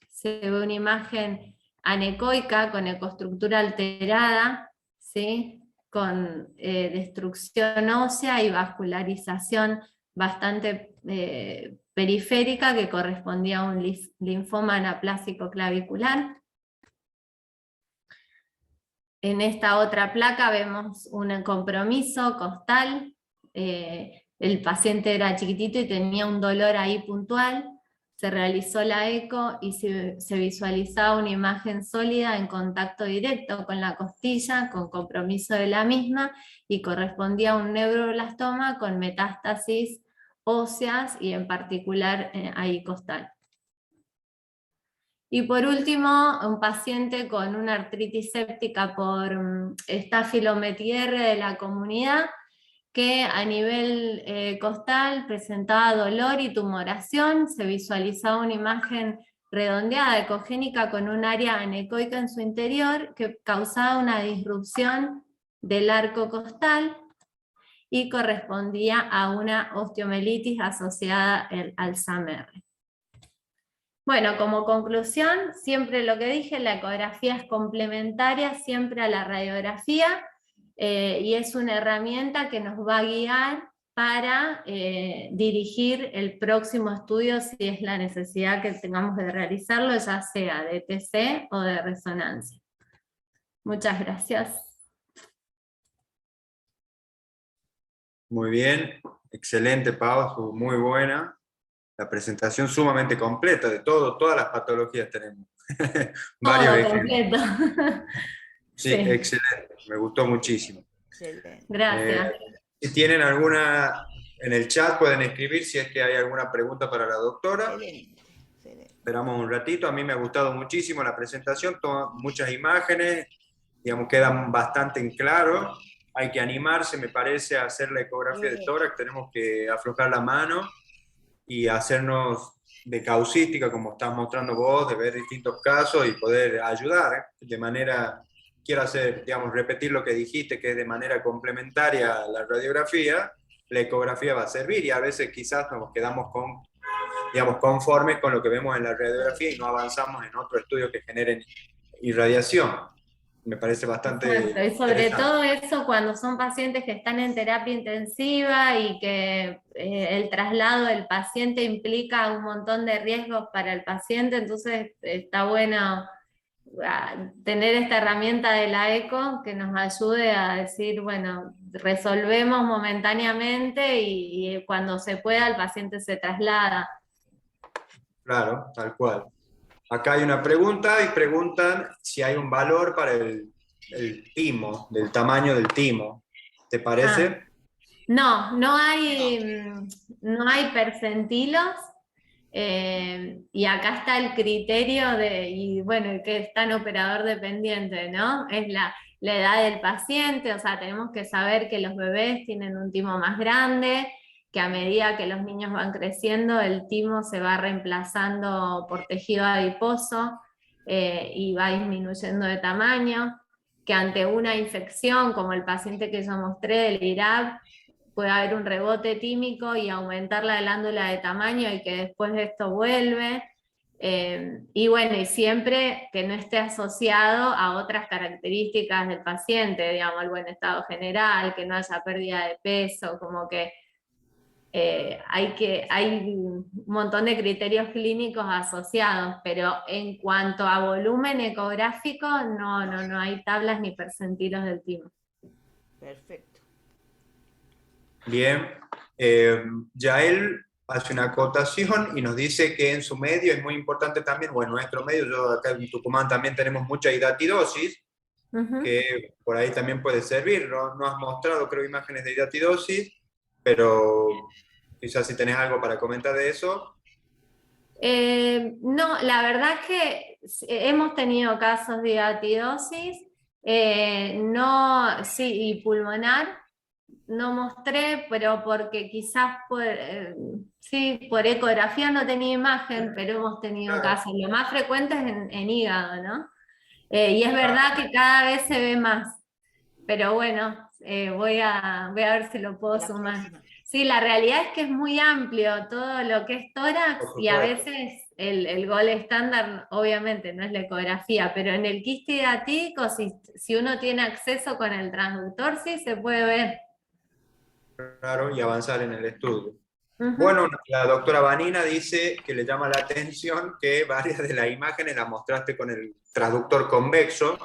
se ve una imagen anecoica con ecoestructura alterada, ¿sí? Con destrucción ósea y vascularización bastante periférica que correspondía a un linfoma anaplásico clavicular. En esta otra placa vemos un compromiso costal, el paciente era chiquitito y tenía un dolor ahí puntual, se realizó la eco y se visualizaba una imagen sólida en contacto directo con la costilla, con compromiso de la misma, y correspondía a un neuroblastoma con metástasis óseas y en particular ahí costal. Y por último, un paciente con una artritis séptica por estafilometría de la comunidad, que a nivel costal presentaba dolor y tumoración, se visualizaba una imagen redondeada ecogénica con un área anecoica en su interior que causaba una disrupción del arco costal y correspondía a una osteomelitis asociada al Alzheimer. Bueno, como conclusión, siempre lo que dije, la ecografía es complementaria siempre a la radiografía, y es una herramienta que nos va a guiar para dirigir el próximo estudio si es la necesidad que tengamos de realizarlo, ya sea de TC o de resonancia. Muchas gracias. Muy bien, excelente Pau, estuvo muy buena. La presentación sumamente completa de todas las patologías tenemos. Varios Todo ejemplos. completo. Sí, Sí, excelente, me gustó muchísimo. Excelente. Eh, gracias. si tienen alguna, en el chat pueden escribir si es que hay alguna pregunta para la doctora. Excelente. Excelente. Esperamos un ratito, a mí me ha gustado muchísimo la presentación, muchas imágenes, digamos, quedan bastante en claro. Hay que animarse, me parece, a hacer la ecografía de tórax, tenemos que aflojar la mano y hacernos de causística, como estás mostrando vos, de ver distintos casos y poder ayudar, de manera, quiero hacer, digamos, repetir lo que dijiste, que es de manera complementaria a la radiografía, la ecografía va a servir y a veces quizás nos quedamos con, digamos, conformes con lo que vemos en la radiografía y no avanzamos en otros estudios que generen irradiación. Me parece bastante Exacto, y sobre interesante. todo eso cuando son pacientes que están en terapia intensiva y que el traslado del paciente implica un montón de riesgos para el paciente, entonces está bueno tener esta herramienta de la eco que nos ayude a decir, bueno, resolvemos momentáneamente y cuando se pueda el paciente se traslada. Claro, tal cual. Acá hay una pregunta y preguntan si hay un valor para el timo, del tamaño del timo. ¿Te Ah, parece? no, No. no hay percentilos. Y acá está el criterio de, y bueno, que es tan operador dependiente, ¿no? Es la edad del paciente, o sea, tenemos que saber que los bebés tienen un timo más grande, que a medida que los niños van creciendo, el timo se va reemplazando por tejido adiposo y va disminuyendo de tamaño, que ante una infección, como el paciente que yo mostré del IRAP, puede haber un rebote tímico y aumentar la glándula de tamaño y que después esto vuelve. Y bueno, y siempre que no esté asociado a otras características del paciente, digamos, el buen estado general, que no haya pérdida de peso, como que hay un montón de criterios clínicos asociados, pero en cuanto a volumen ecográfico, no hay tablas ni percentilos del timo. Perfecto. Bien. Yael hace una acotación y nos dice que en su medio es muy importante también, o en nuestro medio, yo acá en Tucumán también tenemos mucha hidatidosis, Ujú. que por ahí también puede servir. No, no has mostrado, creo, imágenes de hidatidosis, pero quizás si tenés algo para comentar de eso. No, la verdad es que hemos tenido casos de hidatidosis, no, sí, y pulmonar, no mostré, pero porque quizás sí, por ecografía no tenía imagen, pero hemos tenido Claro. casos. Lo más frecuente es en hígado, ¿no? Y es verdad que cada vez se ve más, pero bueno, voy a ver si lo puedo La sumar. próxima. Sí, la realidad es que es muy amplio todo lo que es tórax Por y a supuesto. veces el gol estándar obviamente no es la ecografía, pero en el quiste hidatídico si uno tiene acceso con el transductor sí se puede ver. Claro, y avanzar en el estudio. Ujú. Bueno, la doctora Vanina dice que le llama la atención que varias de las imágenes las mostraste con el traductor convexo,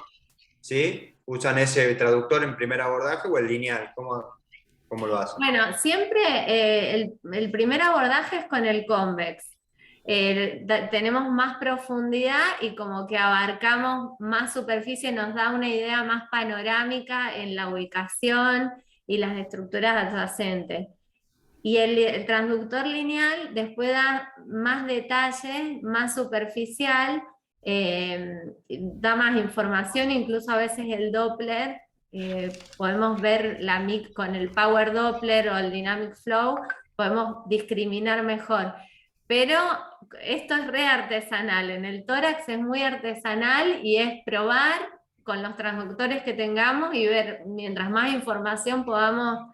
¿sí? ¿Usan ese traductor en primer abordaje o el lineal? ¿Cómo lo hacen? Bueno, siempre el primer abordaje es con el convex. Tenemos más profundidad y como que abarcamos más superficie, nos da una idea más panorámica en la ubicación y las estructuras adyacentes. Y el transductor lineal después da más detalle, más superficial, da más información, incluso a veces el Doppler, podemos ver la MIC con el Power Doppler o el Dynamic Flow, podemos discriminar mejor. Pero esto es re artesanal, en el tórax es muy artesanal y es probar con los transductores que tengamos y ver, mientras más información podamos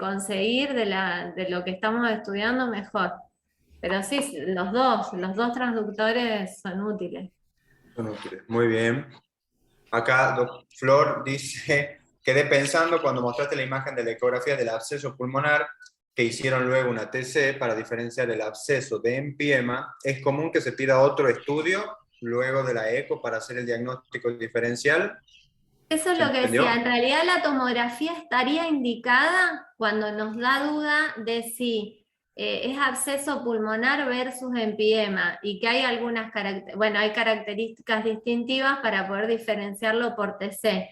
conseguir de lo que estamos estudiando, mejor. Pero sí, los dos transductores son útiles. Son útiles. Muy bien. Acá Flor dice, quedé pensando cuando mostraste la imagen de la ecografía del absceso pulmonar que hicieron luego una TC para diferenciar el absceso de empiema. ¿Es común que se pida otro estudio luego de la eco para hacer el diagnóstico diferencial? Eso es ¿Se lo que decía, entendió? en realidad la tomografía estaría indicada cuando nos da duda de si es absceso pulmonar versus empiema y que hay algunas hay características distintivas para poder diferenciarlo por TC.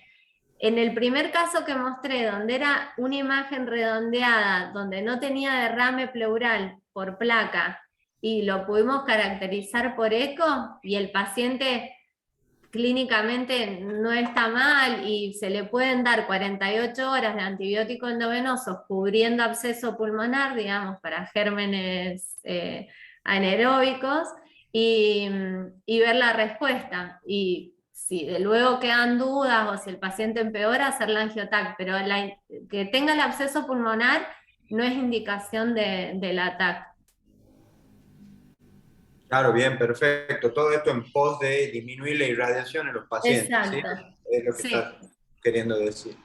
En el primer caso que mostré, donde era una imagen redondeada, donde no tenía derrame pleural por placa y lo pudimos caracterizar por eco y el paciente clínicamente no está mal y se le pueden dar 48 horas de antibióticos endovenosos cubriendo absceso pulmonar, digamos, para gérmenes anaeróbicos y ver la respuesta. Y si de luego quedan dudas o si el paciente empeora, hacer la angioTAC, pero que tenga el absceso pulmonar no es indicación de la TAC. Claro, bien, perfecto. Todo esto en pos de disminuir la irradiación en los pacientes, ¿sí? Exacto. Es lo que Sí, estás queriendo decir.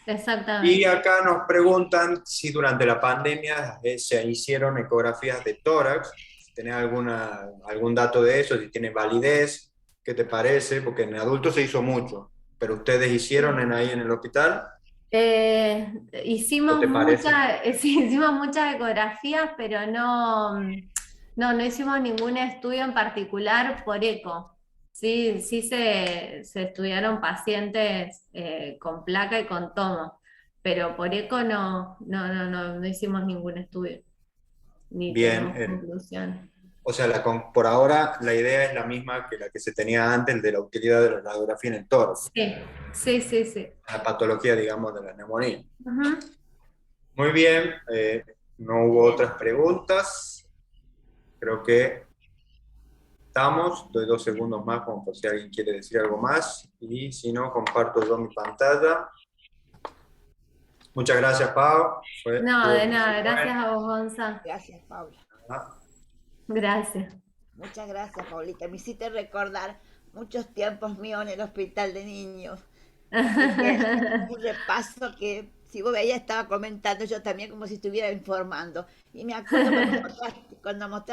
Y exactamente. acá nos preguntan si durante la pandemia se hicieron ecografías de tórax. Si tenés algún dato de eso, si tiene validez, ¿qué te parece? Porque en adultos se hizo mucho, pero ustedes hicieron ahí en el hospital, Eh, ¿o hicimos te parece? sí, hicimos muchas ecografías, pero no hicimos ningún estudio en particular por eco. Sí, sí se estudiaron pacientes con placa y con tomo, pero por eco no hicimos ningún estudio, ni Bien, tenemos conclusión. o sea, por ahora la idea es la misma que la que se tenía antes, de la utilidad de la radiografía en el tórax, Sí, sí, sí, sí. la patología, digamos, de la neumonía. Ujú. Muy bien, no hubo otras preguntas. Creo que estamos. Doy 2 segundos más como por si alguien quiere decir algo más. Y si no, comparto yo mi pantalla. Muchas gracias, Pau. No, Estuvo de muy nada, bueno. gracias a vos, Gonza. Gracias, Paula. Gracias. Muchas gracias, Paulita. Me hiciste recordar muchos tiempos míos en el hospital de niños. Así que un repaso que si vos veías estaba comentando yo también como si estuviera informando. Y me acuerdo cuando mostraste